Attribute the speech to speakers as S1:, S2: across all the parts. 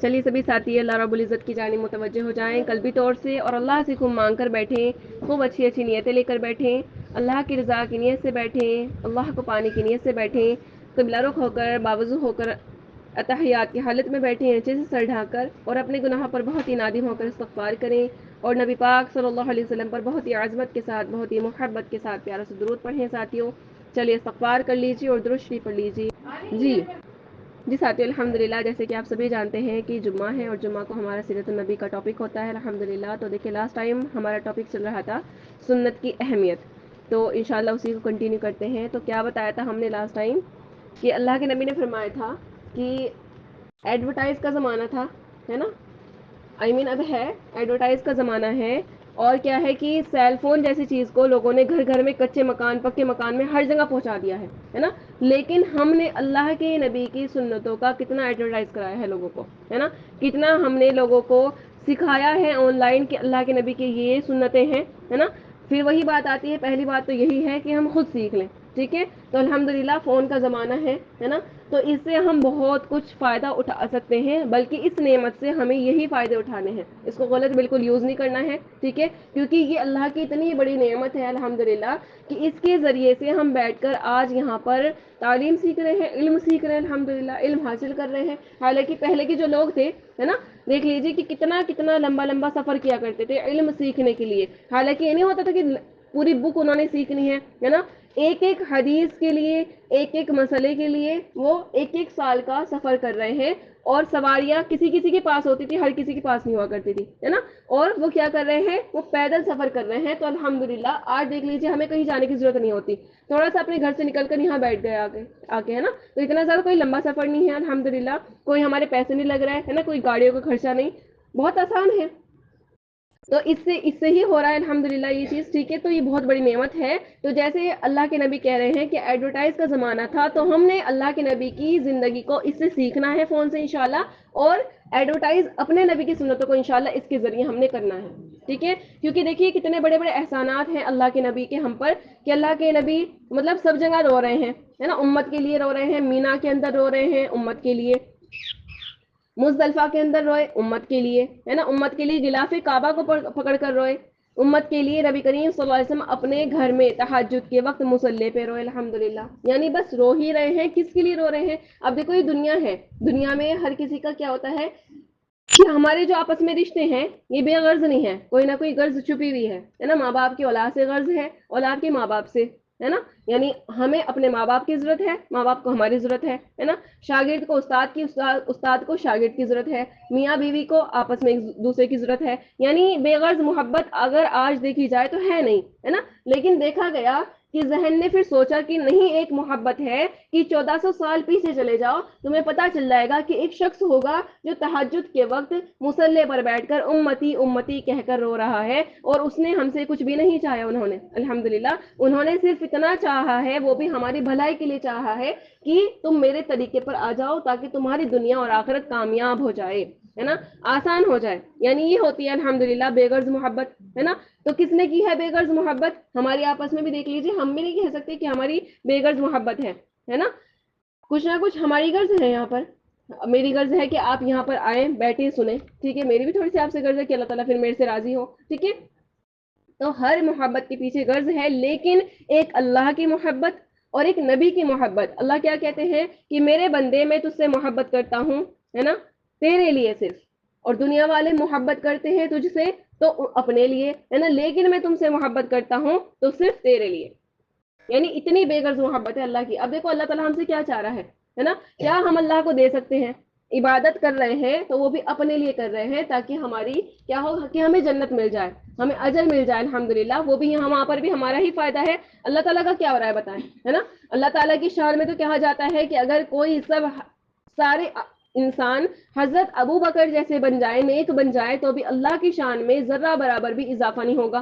S1: چلیے سبھی ساتھی اللہ رب العزت کی جانب متوجہ ہو جائیں قلبی طور سے، اور اللہ سے خوب مانگ کر بیٹھیں، خوب اچھی اچھی نیتیں لے کر بیٹھیں، اللہ کی رضا کی نیت سے بیٹھیں، اللہ کو پانے کی نیت سے بیٹھیں، قبلہ رخ ہو کر باوضو ہو کر اتحیات کی حالت میں بیٹھیں، نیچے سے سر ڈھا کر، اور اپنے گناہ پر بہت ہی نادم ہو کر استغفار کریں، اور نبی پاک صلی اللہ علیہ وسلم پر بہت ہی عظمت کے ساتھ، بہت ہی محبت کے ساتھ پیارا سے درود پڑھیں ساتھیوں۔ چلیے استغفار کر لیجیے اور درود شریف پڑھ لیجیے۔ جی ساتھیوں، الحمدللہ جیسے کہ آپ سبھی جانتے ہیں کہ جمعہ ہے، اور جمعہ کو ہمارا سیرت النبی کا ٹاپک ہوتا ہے الحمدللہ۔ تو دیکھیں لاسٹ ٹائم ہمارا ٹاپک چل رہا تھا سنت کی اہمیت، تو انشاءاللہ اسی کو کنٹینیو کرتے ہیں۔ تو کیا بتایا تھا ہم نے لاسٹ ٹائم کہ اللہ کے نبی نے فرمایا تھا کہ ایڈورٹائز کا زمانہ تھا، ہے نا، اب ہے ایڈورٹائز کا زمانہ ہے، اور کیا ہے کہ سیل فون جیسی چیز کو لوگوں نے گھر گھر میں کچے مکان پکے مکان میں ہر جگہ پہنچا دیا ہے نا، لیکن ہم نے اللہ کے نبی کی سنتوں کا کتنا ایڈورٹائز کرایا ہے لوگوں کو، ہے نا، کتنا ہم نے لوگوں کو سکھایا ہے آن لائن کہ اللہ کے نبی کی یہ سنتیں ہیں، ہے نا۔ پھر وہی بات آتی ہے، پہلی بات تو یہی ہے کہ ہم خود سیکھ لیں، ٹھیک ہے۔ تو الحمدللہ فون کا زمانہ ہے نا، تو اس سے ہم بہت کچھ فائدہ اٹھا سکتے ہیں، بلکہ اس نعمت سے ہمیں یہی فائدے اٹھانے ہیں، اس کو غلط بالکل یوز نہیں کرنا ہے، ٹھیک ہے، کیونکہ یہ اللہ کی اتنی بڑی نعمت ہے الحمدللہ کہ اس کے ذریعے سے ہم بیٹھ کر آج یہاں پر تعلیم سیکھ رہے ہیں، علم سیکھ رہے ہیں، الحمدللہ علم حاصل کر رہے ہیں۔ حالانکہ پہلے کے جو لوگ تھے، ہے نا، دیکھ لیجیے کہ کتنا کتنا لمبا لمبا سفر کیا کرتے تھے علم سیکھنے کے لیے، حالانکہ یہ نہیں ہوتا تھا کہ پوری بک انہوں نے سیکھنی ہے نا، ایک ایک حدیث کے لیے، ایک ایک مسئلے کے لیے وہ ایک ایک سال کا سفر کر رہے ہیں، اور سواریاں کسی کسی کے پاس ہوتی تھی، ہر کسی کے پاس نہیں ہوا کرتی تھی، ہے نا، اور وہ کیا کر رہے ہیں، وہ پیدل سفر کر رہے ہیں۔ تو الحمدللہ آج دیکھ لیجیے ہمیں کہیں جانے کی ضرورت نہیں ہوتی، تھوڑا سا اپنے گھر سے نکل کر یہاں بیٹھ گئے آ کے، ہے نا، تو اتنا زیادہ کوئی لمبا سفر نہیں ہے الحمدللہ، کوئی ہمارے پیسے نہیں لگ رہا ہے نا، کوئی گاڑیوں کا خرچہ نہیں، بہت آسان ہے۔ تو اس سے ہی ہو رہا ہے الحمدللہ یہ چیز، ٹھیک ہے، تو یہ بہت بڑی نعمت ہے۔ تو جیسے اللہ کے نبی کہہ رہے ہیں کہ ایڈورٹائز کا زمانہ تھا، تو ہم نے اللہ کے نبی کی زندگی کو اس سے سیکھنا ہے فون سے انشاءاللہ، اور ایڈورٹائز اپنے نبی کی سنتوں کو انشاءاللہ اس کے ذریعے ہم نے کرنا ہے، ٹھیک ہے، کیونکہ دیکھیے کتنے بڑے بڑے احسانات ہیں اللہ کے نبی کے ہم پر، کہ اللہ کے نبی مطلب سب جگہ رو رہے ہیں، ہے نا، امت کے لیے رو رہے ہیں، مینا کے اندر رو رہے ہیں امت کے لیے، مزدلفہ کے اندر روئے امت کے لیے، ہے نا، امت کے لیے غلاف کعبہ کو پکڑ کر روئے امت کے لیے، نبی کریم صلی اللہ علیہ وسلم اپنے گھر میں تہجد کے وقت مصلی پہ روئے الحمدللہ، یعنی بس رو ہی رہے ہیں، کس کے لیے رو رہے ہیں؟ اب دیکھو یہ دنیا ہے، دنیا میں ہر کسی کا کیا ہوتا ہے کہ ہمارے جو آپس میں رشتے ہیں یہ بے غرض نہیں ہے، کوئی نہ کوئی غرض چھپی ہوئی ہے نا، ماں باپ کی اولاد سے غرض ہے، اولاد کے ماں باپ سے، ہے نا، یعنی ہمیں اپنے ماں باپ کی ضرورت ہے، ماں باپ کو ہماری ضرورت ہے نا، شاگرد کو استاد کی، استاد کو شاگرد کی ضرورت ہے، میاں بیوی کو آپس میں ایک دوسرے کی ضرورت ہے، یعنی بے غرض محبت اگر آج دیکھی جائے تو ہے نہیں، ہے نا، لیکن دیکھا گیا کہ ذہن نے پھر سوچا کہ نہیں، ایک محبت ہے کہ 1400 سال پیچھے چلے جاؤ، تمہیں پتا چل جائے گا کہ ایک شخص ہوگا جو تہجد کے وقت مصلی پر بیٹھ کر امتی امتی کہہ کر رو رہا ہے، اور اس نے ہم سے کچھ بھی نہیں چاہا، انہوں نے الحمدللہ انہوں نے صرف اتنا چاہا ہے، وہ بھی ہماری بھلائی کے لیے چاہا ہے کہ تم میرے طریقے پر آ جاؤ تاکہ تمہاری دنیا اور آخرت کامیاب ہو جائے، ہے نا، آسان ہو جائے، یعنی یہ ہوتی ہے الحمدللہ بے غرض محبت، ہے نا۔ تو کس نے کی ہے بے غرض محبت؟ ہماری آپس میں بھی دیکھ لیجیے، ہم بھی نہیں کہہ سکتے کہ ہماری بے غرض محبت ہے نا، کچھ نہ کچھ ہماری غرض ہے یہاں پر، میری غرض ہے کہ آپ یہاں پر آئیں، بیٹھیں، سنیں، ٹھیک ہے، میری بھی تھوڑی سی آپ سے غرض ہے کہ اللہ تعالیٰ پھر میرے سے راضی ہو، ٹھیک ہے۔ تو ہر محبت کے پیچھے غرض ہے، لیکن ایک اللہ کی محبت اور ایک نبی کی محبت، اللہ کیا کہتے ہیں کہ میرے بندے میں تجھ سے محبت کرتا ہوں، ہے نا، تیرے لیے صرف، اور دنیا والے محبت کرتے ہیں تجھ سے تو اپنے لیے، ہے نا، لیکن میں تم سے محبت کرتا ہوں تو صرف تیرے لیے، یعنی اتنی بے غرض محبت ہے اللہ کی۔ اب دیکھو اللہ تعالیٰ ہم سے کیا چاہ رہا ہے نا، کیا ہم اللہ کو دے سکتے ہیں؟ عبادت کر رہے ہیں تو وہ بھی اپنے لیے کر رہے ہیں، تاکہ ہماری کیا ہو کہ ہمیں جنت مل جائے، ہمیں اجر مل جائے الحمدللہ، وہ بھی وہاں پر بھی ہمارا ہی فائدہ ہے۔ اللہ تعالیٰ کا کیا ہو رہا ہے بتائیں، ہے نا، اللہ تعالیٰ کی شان میں تو کہا جاتا ہے کہ اگر کوئی سارے انسان حضرت ابو بکر جیسے بن جائے، نیک بن جائے، تو بھی اللہ کی شان میں ذرہ برابر بھی اضافہ نہیں ہوگا،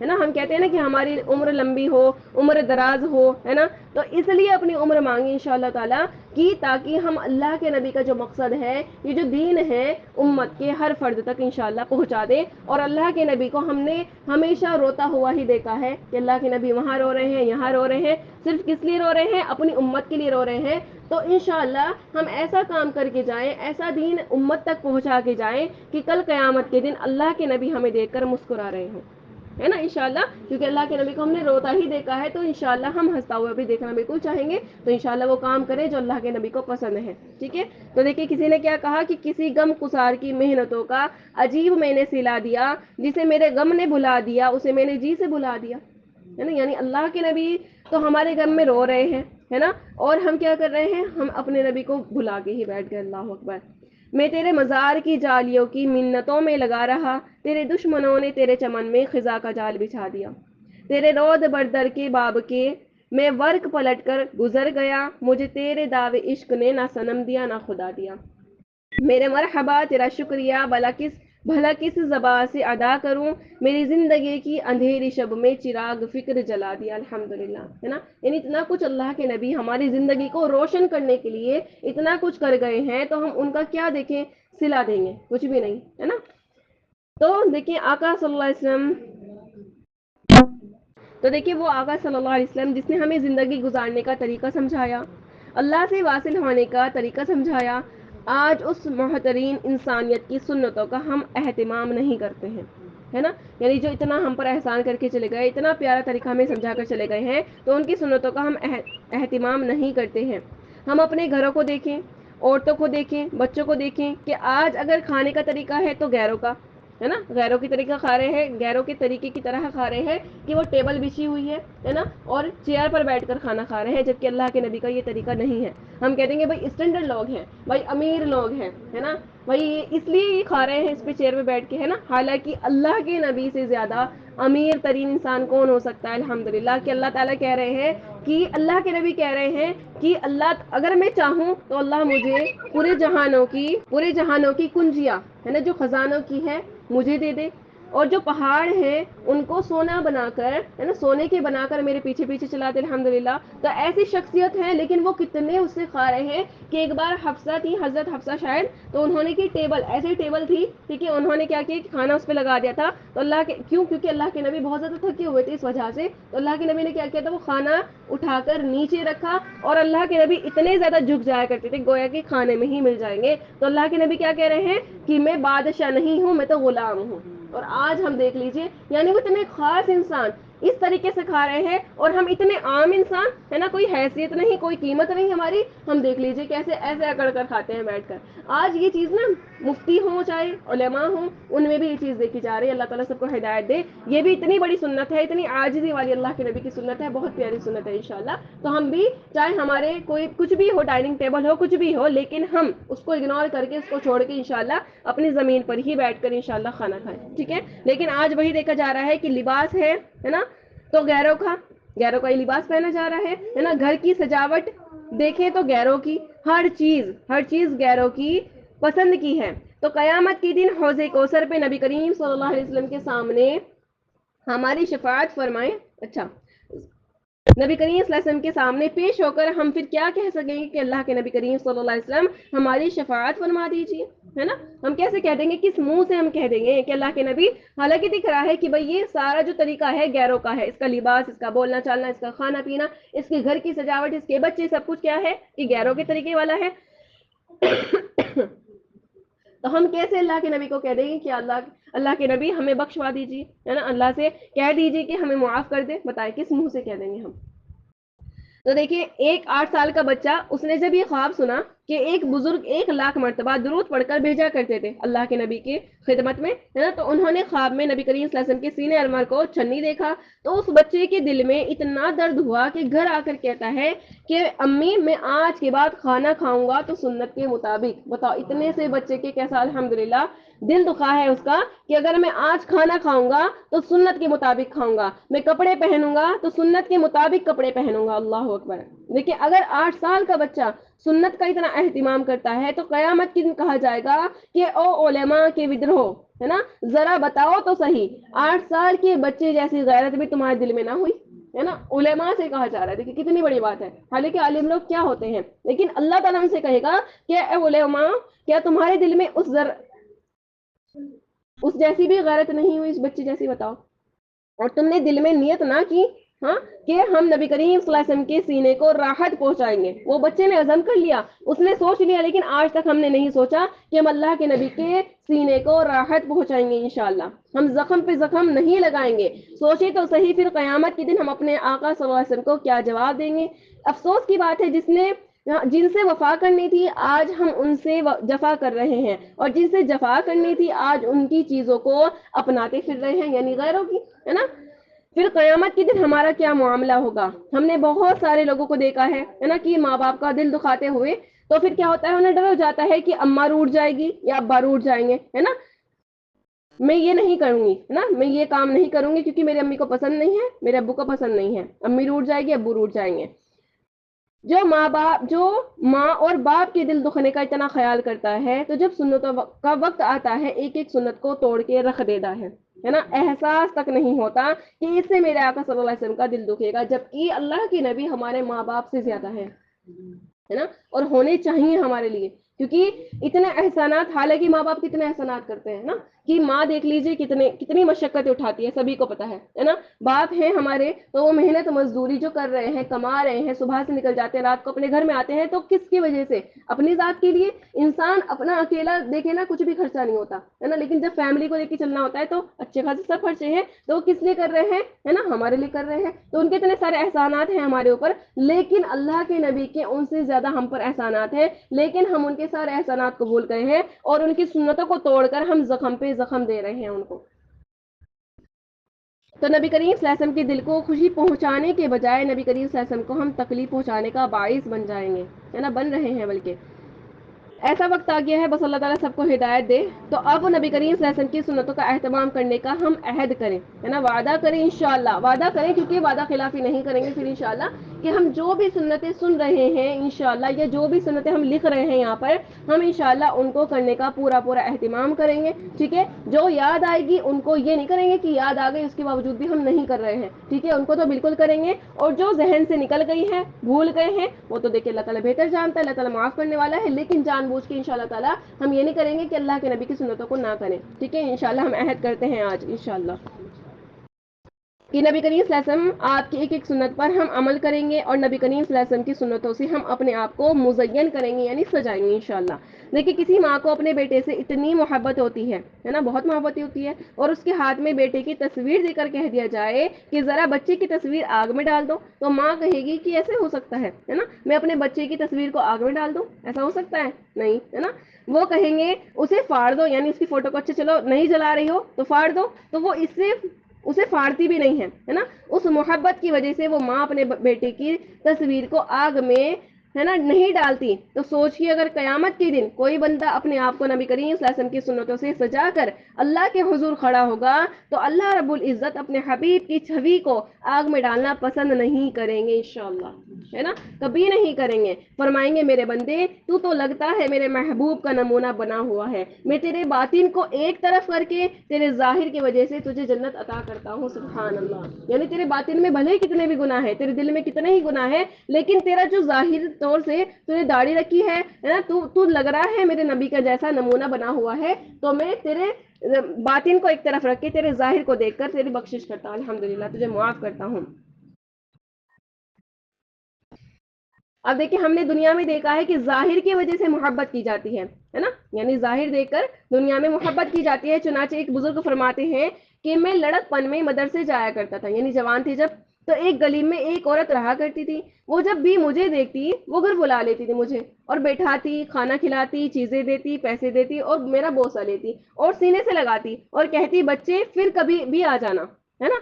S1: ہے نا. ہم کہتے ہیں نا کہ ہماری عمر لمبی ہو, عمر دراز ہو, ہے نا, تو اس لیے اپنی عمر مانگی انشاءاللہ تعالیٰ کی, تاکہ ہم اللہ کے نبی کا جو مقصد ہے, یہ جو دین ہے امت کے ہر فرد تک انشاءاللہ پہنچا دیں. اور اللہ کے نبی کو ہم نے ہمیشہ روتا ہوا ہی دیکھا ہے کہ اللہ کے نبی وہاں رو رہے ہیں, یہاں رو رہے ہیں, صرف کس لیے رو رہے ہیں؟ اپنی امت کے لیے رو رہے ہیں. تو انشاءاللہ ہم ایسا کام کر کے جائیں, ایسا دین امت تک پہنچا کے جائیں کہ کل قیامت کے دن اللہ کے نبی ہمیں دیکھ کر مسکرا رہے ہوں, ہے نا انشاءاللہ. کیونکہ اللہ کے نبی کو ہم نے روتا ہی دیکھا ہے, تو انشاءاللہ ہم ہنستا ہوا بھی دیکھنا بالکل چاہیں گے. تو انشاءاللہ وہ کام کریں جو اللہ کے نبی کو پسند ہے. ٹھیک ہے. تو دیکھیے کسی نے کیا کہا کہ کسی غم گسار کی محنتوں کا عجیب میں نے سلا دیا, جسے میرے غم نے بھلا دیا اسے میں نے جی سے بھلا دیا, ہے نا. یعنی اللہ کے نبی تو ہمارے غم میں رو رہے ہیں, ہے نا, اور ہم کیا کر رہے ہیں؟ ہم اپنے نبی کو بھلا کے ہی بیٹھ گئے. اللہ اکبر. میں تیرے مزار کی جالیوں کی منتوں میں لگا رہا, تیرے دشمنوں نے تیرے چمن میں خزاں کا جال بچھا دیا. تیرے رود بردر کے باب کے میں ورق پلٹ کر گزر گیا, مجھے تیرے دعوے عشق نے نہ صنم دیا نہ خدا دیا. میرے مرحبا تیرا شکریہ بھلا کس زبان سے ادا کروں, میری زندگی کی اندھیری شب میں چراغ فکر جلا دیا. الحمدللہ, ہے نا. یعنی اتنا کچھ اللہ کے نبی ہماری زندگی کو روشن کرنے کے لیے اتنا کچھ کر گئے ہیں, تو ہم ان کا کیا دیکھیں صلہ دیں گے؟ کچھ بھی نہیں, ہے نا. تو دیکھیں آقا صلی اللہ علیہ وسلم, تو دیکھیے وہ آقا صلی اللہ علیہ وسلم جس نے ہمیں زندگی گزارنے کا طریقہ سمجھایا, اللہ سے واصل ہونے کا طریقہ سمجھایا, آج اس محترین انسانیت کی سنتوں کا ہم اہتمام نہیں کرتے ہیں, ہے نا. یعنی جو اتنا ہم پر احسان کر کے چلے گئے, اتنا پیارا طریقہ ہمیں سمجھا کر چلے گئے ہیں, تو ان کی سنتوں کا ہم اہتمام نہیں کرتے ہیں. ہم اپنے گھروں کو دیکھیں, عورتوں کو دیکھیں, بچوں کو دیکھیں کہ آج اگر کھانے کا طریقہ ہے تو غیروں کا, ہے نا, غیروں کی طریقہ کھا رہے ہیں, غیروں کے طریقے کی طرح کھا رہے ہیں کہ وہ ٹیبل بچھی ہوئی ہے نا, اور چیئر پر بیٹھ کر کھانا کھا رہے ہیں, جبکہ اللہ کے نبی کا یہ طریقہ نہیں ہے. ہم کہتے ہیں کہ بھائی اسٹینڈرڈ لوگ ہیں, بھائی امیر لوگ ہیں, ہے نا, بھائی اس لیے یہ کھا رہے ہیں اس پہ چیئر پہ بیٹھ کے, ہے نا. حالانکہ اللہ کے نبی سے زیادہ امیر ترین انسان کون ہو سکتا ہے؟ الحمدللہ کہ اللہ تعالیٰ کہہ رہے ہیں کہ اللہ کے نبی کہہ رہے ہیں کہ اللہ اگر میں چاہوں تو اللہ مجھے پورے جہانوں کی کنجیاں, ہے نا, جو خزانوں کی ہے مجھے دے دے, اور جو پہاڑ ہیں ان کو سونا بنا کر, ہے نا, سونے کے بنا کر میرے پیچھے پیچھے چلاتے. الحمدللہ. تو ایسی شخصیت ہے, لیکن وہ کتنے اس سے کھا رہے ہیں کہ ایک بار حفصہ تھی, حضرت حفصہ شاید, تو انہوں نے کی ٹیبل, ایسی ٹیبل تھی, ٹھیک ہے, انہوں نے کیا کیا کہ کھانا اس پہ لگا دیا تھا. تو اللہ کے کیونکہ اللہ کے نبی بہت زیادہ تھکے ہوئے تھے اس وجہ سے, تو اللہ کے نبی نے کیا کیا تھا, وہ کھانا اٹھا کر نیچے رکھا, اور اللہ کے نبی اتنے زیادہ جھک جایا کرتے تھے گویا کہ کھانے میں ہی مل جائیں گے. تو اللہ کے نبی کیا کہہ رہے ہیں کہ میں بادشاہ نہیں ہوں, میں تو غلام ہوں. اور آج ہم دیکھ لیجئے, یعنی وہ اتنے خاص انسان اس طریقے سے کھا رہے ہیں, اور ہم اتنے عام انسان, ہے نا, کوئی حیثیت نہیں, کوئی قیمت نہیں ہماری, ہم دیکھ لیجئے کیسے ایسے اکڑ کر کھاتے ہیں بیٹھ کر. آج یہ چیز نا مفتی ہوں چاہے علماء ہوں, ان میں بھی یہ چیز دیکھی جا رہی ہے. اللہ تعالیٰ سب کو ہدایت دے. یہ بھی اتنی بڑی سنت ہے, اتنی عاجزی والی اللہ کے نبی کی سنت ہے, بہت پیاری سنت ہے انشاءاللہ. تو ہم بھی چاہے ہمارے کوئی کچھ بھی ہو, ڈائننگ ٹیبل ہو, کچھ بھی ہو, لیکن ہم اس کو اگنور کر کے, اس کو چھوڑ کے انشاءاللہ اپنی زمین پر ہی بیٹھ کر انشاءاللہ کھانا کھائیں. ٹھیک ہے. لیکن آج وہی دیکھا جا رہا ہے کہ لباس ہے نا, تو غیروں کا ہی لباس پہنا جا رہا ہے نا. گھر کی سجاوٹ دیکھیں تو غیروں کی, ہر چیز غیروں کی پسند کی ہے. تو قیامت کے دن حوض کوثر پہ نبی کریم صلی اللہ علیہ وسلم کے سامنے ہماری شفاعت فرمائیں. اچھا, نبی کریم صلی اللہ علیہ وسلم کے سامنے پیش ہو کر ہم پھر کیا کہہ سکیں گے کہ اللہ کے نبی کریم صلی اللہ علیہ وسلم ہماری شفاعت فرما دیجیے, ہے نا. ہم کیسے کہہ دیں گے, کس منہ سے ہم کہہ دیں گے کہ اللہ کے نبی, حالانکہ دکھ رہا ہے کہ بھئی یہ سارا جو طریقہ ہے غیروں کا ہے, اس کا لباس, اس کا بولنا چالنا, اس کا کھانا پینا, اس کے گھر کی سجاوٹ, اس کے بچے, سب کچھ کیا ہے کہ غیروں کے طریقے والا ہے. تو ہم کیسے اللہ کے نبی کو کہہ دیں گے کہ اللہ کے نبی ہمیں بخشوا دیجیے, ہے نا, اللہ سے کہہ دیجیے کہ ہمیں معاف کر دے. بتائیں کس منہ سے کہہ دیں گے ہم. تو دیکھیے ایک 8 سال کا بچہ, اس نے جب یہ خواب سنا کہ ایک بزرگ 1,00,000 مرتبہ درود پڑھ کر بھیجا کرتے تھے اللہ کے نبی کی خدمت میں, ہے نا, تو انہوں نے خواب میں نبی کریم صلی اللہ علیہ وسلم کے سینے انور کو چھنی دیکھا. تو اس بچے کے دل میں اتنا درد ہوا کہ گھر آ کر کہتا ہے کہ امی میں آج کے بعد کھانا کھاؤں گا تو سنت کے مطابق. بتاؤ اتنے سے بچے کے کیسا الحمدللہ دل دکھا ہے اس کا کہ اگر میں آج کھانا کھاؤں گا تو سنت کے مطابق کھاؤں گا, میں کپڑے پہنوں گا تو سنت کے مطابق کپڑے پہنوں گا. اللہ اکبر. دیکھیں اگر 8 سال کا بچہ سنت کا اتنا اہتمام کرتا ہے, تو قیامت کے دن کہا جائے گا کہ او علماء کے ودروہ, ہے نا, ذرا بتاؤ تو صحیح, 8 سال کے بچے جیسی غیرت بھی تمہارے دل میں نہ ہوئی, ہے نا. علماء سے کہا جا رہا ہے, دیکھیں کتنی بڑی بات ہے, حالانکہ عالم لوگ کیا ہوتے ہیں, لیکن اللہ تعالیٰ ہم سے کہے گا کہ اے علماء, کیا تمہارے دل میں اس جیسی بھی غیرت نہیں ہوئی اس بچے جیسی, بتاؤ. اور تم نے دل میں نیت نہ کی, ہاں, کہ ہم نبی کریم صلی اللہ علیہ وسلم کے سینے کو راحت پہنچائیں گے. وہ بچے نے عزم کر لیا, اس نے سوچ لیا, لیکن آج تک ہم نے نہیں سوچا کہ ہم اللہ کے نبی کے سینے کو راحت پہنچائیں گے. انشاءاللہ ہم زخم پہ زخم نہیں لگائیں گے. سوچے تو صحیح, پھر قیامت کے دن ہم اپنے آقا صلی اللہ علیہ وسلم کو کیا جواب دیں گے. افسوس کی بات ہے, جن سے وفا کرنی تھی آج ہم ان سے جفا کر رہے ہیں, اور جن سے جفا کرنی تھی آج ان کی چیزوں کو اپناتے پھر رہے ہیں, یعنی غیروں کی, ہے نا. پھر قیامت کے دن ہمارا کیا معاملہ ہوگا. ہم نے بہت سارے لوگوں کو دیکھا ہے نا, کہ ماں باپ کا دل دکھاتے ہوئے تو پھر کیا ہوتا ہے, انہیں ڈر ہو جاتا ہے کہ اماں روٹ جائے گی یا ابا روٹ جائیں گے, ہے نا. میں یہ نہیں کروں گی, ہے نا, میں یہ کام نہیں کروں گی کیونکہ میرے امی کو پسند نہیں ہے, میرے ابو کو پسند نہیں ہے, امی روٹ جائے گی, ابو روٹ جائیں گے. جو ماں اور باپ کے دل دکھنے کا اتنا خیال کرتا ہے, تو جب سنتوں کا وقت آتا ہے ایک ایک سنت کو توڑ کے رکھ دیتا ہے نا. احساس تک نہیں ہوتا کہ اس سے میرے آقا صلی اللہ علیہ وسلم کا دل دکھے گا, جبکہ اللہ کے نبی ہمارے ماں باپ سے زیادہ ہے نا, اور ہونے چاہیے ہمارے لیے, کیونکہ اتنے احسانات, حالانکہ ماں باپ کتنے احسانات کرتے ہیں نا, کہ ماں دیکھ لیجیے کتنی مشقتیں اٹھاتی ہے, سبھی کو پتا ہے نا. باپ ہیں ہمارے تو وہ محنت مزدوری جو کر رہے ہیں, کما رہے ہیں, صبح سے نکل جاتے ہیں, رات کو اپنے گھر میں آتے ہیں, تو کس کی وجہ سے, اپنی ذات کے لیے. انسان اپنا اکیلا دیکھے نا, کچھ بھی خرچہ نہیں ہوتا ہے نا, لیکن جب فیملی کو لے کے چلنا ہوتا ہے تو اچھے خاصے سب خرچے ہیں, تو وہ کس لیے کر رہے ہیں, ہے نا, ہمارے لیے کر رہے ہیں. تو ان کے اتنے سارے احسانات ہیں ہمارے اوپر, لیکن اللہ کے نبی کے ان سے زیادہ ہم پر احسانات ہیں, لیکن ہم ان کے سارے احسانات کو بھول گئے ہیں, اور ان کی سنتوں کو توڑ کر ہم زخم پہ زخم دے رہے ہیں ان کو. تو نبی کریم صلی اللہ علیہ وسلم کے دل کو خوشی پہنچانے کے بجائے نبی کریم صلی اللہ علیہ وسلم کو ہم تکلیف پہنچانے کا باعث بن جائیں گے, ہے نا, بن رہے ہیں بلکہ. ایسا وقت آ گیا ہے, بس اللہ تعالیٰ سب کو ہدایت دے. تو اب نبی کریم صلی اللہ علیہ وسلم کی سنتوں کا اہتمام کرنے کا ہم عہد کریں, ہے نا, وعدہ کریں, انشاءاللہ وعدہ کریں, کیونکہ وعدہ خلافی نہیں کریں گے پھر انشاءاللہ, کہ ہم جو بھی سنتیں سن رہے ہیں انشاءاللہ, یا جو بھی سنتیں ہم لکھ رہے ہیں یہاں پر, ہم انشاءاللہ ان کو کرنے کا پورا اہتمام کریں گے. ٹھیک ہے, جو یاد آئے گی ان کو یہ نہیں کریں گے کہ یاد آ گئی, اس کے باوجود بھی ہم نہیں کر رہے ہیں. ٹھیک ہے, ان کو تو بالکل کریں گے, اور جو ذہن سے نکل گئی ہے, بھول گئے ہیں, وہ تو دیکھیں اللہ تعالیٰ بہتر جانتا ہے, اللہ تعالیٰ معاف کرنے والا ہے, لیکن جان بوجھ کے انشاءاللہ تعالیٰ ہم یہ نہیں کریں گے کہ اللہ کے نبی کی سنتوں کو نہ کریں. ٹھیک ہے, انشاءاللہ ہم عہد کرتے ہیں آج انشاءاللہ کہ نبی کریم صلی اللہ علیہ وسلم آپ کی ایک ایک سنت پر ہم عمل کریں گے, اور نبی کریم صلی اللہ علیہ وسلم کی سنتوں سے ہم اپنے آپ کو مزین کریں گے, یعنی سجائیں گے انشاءاللہ. دیکھیں کسی ماں کو اپنے بیٹے سے اتنی محبت ہوتی ہے نا, بہت محبت ہوتی ہے, اور اس کے ہاتھ میں بیٹے کی تصویر دے کر کہہ دیا جائے کہ ذرا بچے کی تصویر آگ میں ڈال دو, تو ماں کہے گی کہ ایسے ہو سکتا ہے نا, میں اپنے بچے کی تصویر کو آگ میں ڈال دوں, ایسا ہو سکتا ہے نہیں, ہے نا. وہ کہیں گے اسے پھاڑ دو, یعنی اس کی فوٹو کو, اچھا چلو نہیں جلا رہی ہو تو پھاڑ دو, تو وہ اسے پھاڑتی بھی نہیں ہے نا. اس محبت کی وجہ سے وہ ماں اپنے بیٹے کی تصویر کو آگ میں, ہے نا, نہیں ڈالتی. تو سوچئے اگر قیامت کے دن کوئی بندہ اپنے آپ کو نبی کریم صلی اللہ علیہ وسلم کی سنتوں سے سجا کر اللہ کے حضور کھڑا ہوگا, تو اللہ رب العزت اپنے حبیب کی چھوی کو آگ میں ڈالنا پسند نہیں کریں گے انشاءاللہ, ہے نا, کبھی نہیں کریں گے. فرمائیں گے میرے بندے, تو لگتا ہے میرے محبوب کا نمونہ بنا ہوا ہے, میں تیرے باطن کو ایک طرف کر کے تیرے ظاہر کی وجہ سے تجھے جنت عطا کرتا ہوں. سبحان اللہ, یعنی تیرے باطن میں بھلے کتنے بھی گناہ ہے, تیرے دل میں کتنے ہی گناہ ہے, لیکن تیرا جو ظاہر طور سے تو نے داڑھی رکھی ہے نا, تو لگ رہا ہے میرے نبی کا جیسا نمونہ بنا ہوا ہے, تو میں تیرے باطن کو ایک طرف رکھ کے تیرے ظاہر کو دیکھ کر تیری بخشش کرتا ہوں, الحمدللہ تجھے معاف کرتا ہوں. اب دیکھیں ہم نے دنیا میں دیکھا ہے کہ ظاہر کی وجہ سے محبت کی جاتی ہے نا, یعنی ظاہر دیکھ کر دنیا میں محبت کی جاتی ہے. چنانچہ ایک بزرگ فرماتے ہیں کہ میں لڑک پن میں مدرسے جایا کرتا تھا, یعنی جوان تھی جب, تو ایک گلی میں ایک عورت رہا کرتی تھی. وہ جب بھی مجھے دیکھتی وہ گھر بلا لیتی تھی مجھے, اور بیٹھاتی, کھانا کھلاتی, چیزیں دیتی, پیسے دیتی, اور میرا بوسہ لیتی, اور سینے سے لگاتی, اور کہتی بچے پھر کبھی بھی آ جانا, ہے نا.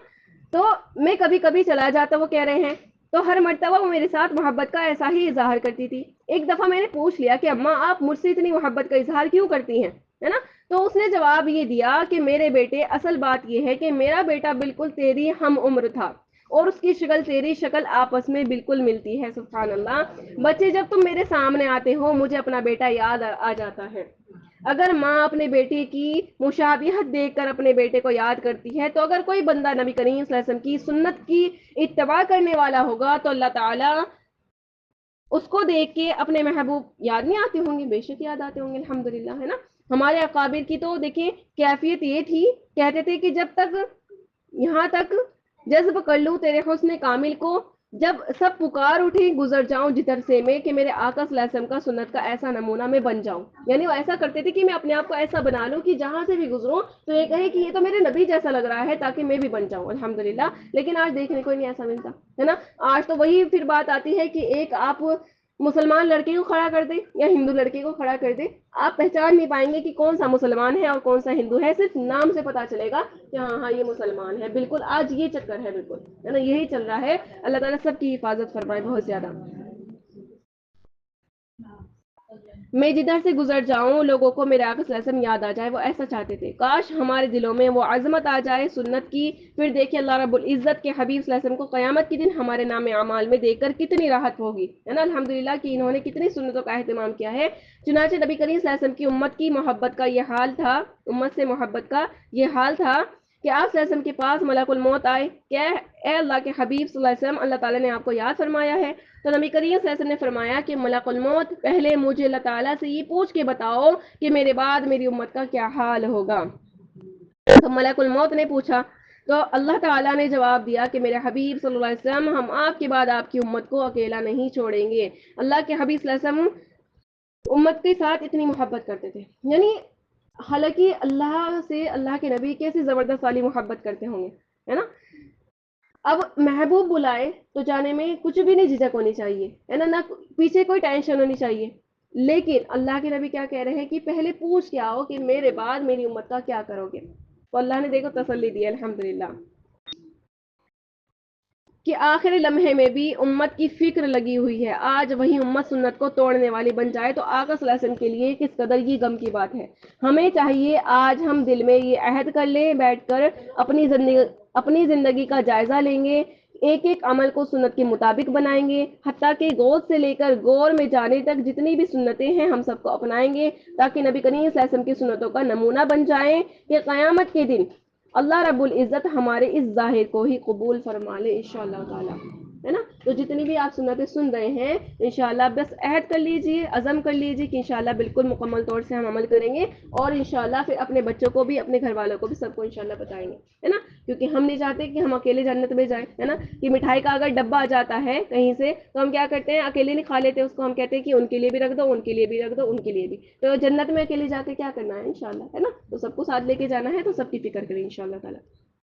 S1: تو میں کبھی کبھی چلا جاتا, وہ کہہ رہے ہیں, تو ہر مرتبہ وہ میرے ساتھ محبت کا ایسا ہی اظہار کرتی تھی. ایک دفعہ میں نے پوچھ لیا کہ اماں آپ مجھ سے اتنی محبت کا اظہار کیوں کرتی ہیں, ہے نا. تو اس نے جواب یہ دیا کہ میرے بیٹے, اصل بات یہ ہے کہ میرا بیٹا بالکل تیری ہم عمر تھا, اور اس کی شکل تیری شکل آپس میں بالکل ملتی ہے. سبحان اللہ, بچے جب تم میرے سامنے آتے ہو مجھے اپنا بیٹا یاد آ جاتا ہے. اگر ماں اپنے بیٹے کی مشابہت دیکھ کر اپنے بیٹے کو یاد کرتی ہے، تو اگر کوئی بندہ نبی کریم صلی اللہ علیہ وسلم کی سنت کی اتباع کرنے والا ہوگا تو اللہ تعالیٰ اس کو دیکھ کے اپنے محبوب یاد نہیں آتے ہوں گے؟ بے شک یاد آتے ہوں گے، الحمدللہ، ہے نا۔ ہمارے اکابر کی تو دیکھیں کیفیت یہ تھی، کہتے تھے کہ جب تک یہاں تک جذب کر لوں تیرے حسن کامل کو، جب سب پکار اٹھے گزر جاؤں جدھر سے میں، کہ میرے آقا صلی اللہ علیہ وسلم کا سنت کا ایسا نمونہ میں بن جاؤں۔ یعنی وہ ایسا کرتے تھے کہ میں اپنے آپ کو ایسا بنا لوں کہ جہاں سے بھی گزروں تو یہ کہے کہ یہ تو میرے نبی جیسا لگ رہا ہے، تاکہ میں بھی بن جاؤں، الحمدللہ۔ لیکن آج دیکھنے کو نہیں ایسا ملتا، ہے نا۔ آج تو وہی پھر بات آتی ہے کہ ایک آپ مسلمان لڑکے کو کھڑا کر دے یا ہندو لڑکے کو کھڑا کر دے، آپ پہچان نہیں پائیں گے کہ کون سا مسلمان ہے اور کون سا ہندو ہے، صرف نام سے پتا چلے گا کہ ہاں ہاں یہ مسلمان ہے۔ بالکل آج یہ چکر ہے، بالکل، ہے نا، یہی چل رہا ہے۔ اللہ تعالیٰ سب کی حفاظت فرمائے بہت زیادہ۔ میں جدھر سے گزر جاؤں لوگوں کو میرے آقا صلی اللہ علیہ وسلم یاد آ جائے، وہ ایسا چاہتے تھے۔ کاش ہمارے دلوں میں وہ عظمت آ جائے سنت کی، پھر دیکھیں اللہ رب العزت کے حبیب صلی اللہ علیہ وسلم کو قیامت کے دن ہمارے نام اعمال میں دیکھ کر کتنی راحت ہوگی، ہے نا، الحمدللہ کہ انہوں نے کتنی سنتوں کا اہتمام کیا ہے۔ چنانچہ نبی کریم صلی اللہ علیہ وسلم کی امت کی محبت کا یہ حال تھا، امت سے محبت کا یہ حال تھا کہ آپ صلی اللہ علیہ وسلم کے پاس ملک الموت آئے کہ اے اللہ کے حبیب صلی اللہ علیہ وسلم، اللہ تعالیٰ نے آپ کو یاد فرمایا ہے۔ تو نبی کریم صلی اللہ علیہ وسلم نے فرمایا کہ ملک الموت، پہلے مجھے اللہ تعالیٰ سے یہ پوچھ کے بتاؤ کہ میرے بعد میری امت کا کیا حال ہوگا۔ تو ملک الموت نے پوچھا تو اللہ تعالیٰ نے جواب دیا کہ میرے حبیب صلی اللہ علیہ وسلم، ہم آپ کے بعد آپ کی امت کو اکیلا نہیں چھوڑیں گے۔ اللہ کے حبیب صلی اللہ علیہ وسلم امت کے ساتھ اتنی محبت کرتے تھے، یعنی حالانکہ اللہ سے اللہ کے نبی کیسی زبردست والی محبت کرتے ہوں گے، ہے نا۔ اب محبوب بلائے تو جانے میں کچھ بھی نہیں جھجک ہونی چاہیے، ہے نا، نہ پیچھے کوئی ٹینشن ہونی چاہیے۔ لیکن اللہ کے نبی کیا کہہ رہے ہیں کہ پہلے پوچھ کے آؤ کہ میرے بعد میری امت کا کیا کرو گے۔ تو اللہ نے دیکھو تسلی دی، الحمدللہ، کہ آخر لمحے میں بھی امت کی فکر لگی ہوئی ہے۔ آج وہی امت سنت کو توڑنے والی بن جائے تو آقا صلی اللہ علیہ وسلم کے لیے کس قدر یہ غم کی بات ہے۔ ہمیں چاہیے آج ہم دل میں یہ عہد کر لیں، بیٹھ کر اپنی زندگی کا جائزہ لیں گے، ایک ایک عمل کو سنت کے مطابق بنائیں گے، حتیٰ کہ گود سے لے کر گور میں جانے تک جتنی بھی سنتیں ہیں ہم سب کو اپنائیں گے، تاکہ نبی کریم صلی اللہ علیہ وسلم کی سنتوں کا نمونہ بن جائیں کہ قیامت کے دن اللہ رب العزت ہمارے اس ظاہر کو ہی قبول فرما لے انشاءاللہ تعالی، ہے نا۔ تو جتنی بھی آپ سنتیں سن رہے ہیں انشاءاللہ بس عہد کر لیجئے، عزم کر لیجئے کہ انشاءاللہ بالکل مکمل طور سے ہم عمل کریں گے، اور انشاءاللہ پھر اپنے بچوں کو بھی، اپنے گھر والوں کو بھی، سب کو انشاءاللہ بتائیں گے، ہے نا۔ کیونکہ ہم نہیں چاہتے کہ ہم اکیلے جنت میں جائیں، ہے نا۔ کہ مٹھائی کا اگر ڈبہ آ جاتا ہے کہیں سے تو ہم کیا کرتے ہیں، اکیلے نہیں کھا لیتے اس کو، ہم کہتے ہیں کہ ان کے لیے بھی رکھ دو، ان کے لیے بھی رکھ دو، ان کے لیے بھی۔ تو جنت میں اکیلے جا کے کیا کرنا ہے انشاءاللہ، ہے نا۔ تو سب کو ساتھ لے کے جانا ہے، تو سب کی فکر کریں انشاءاللہ تعالی۔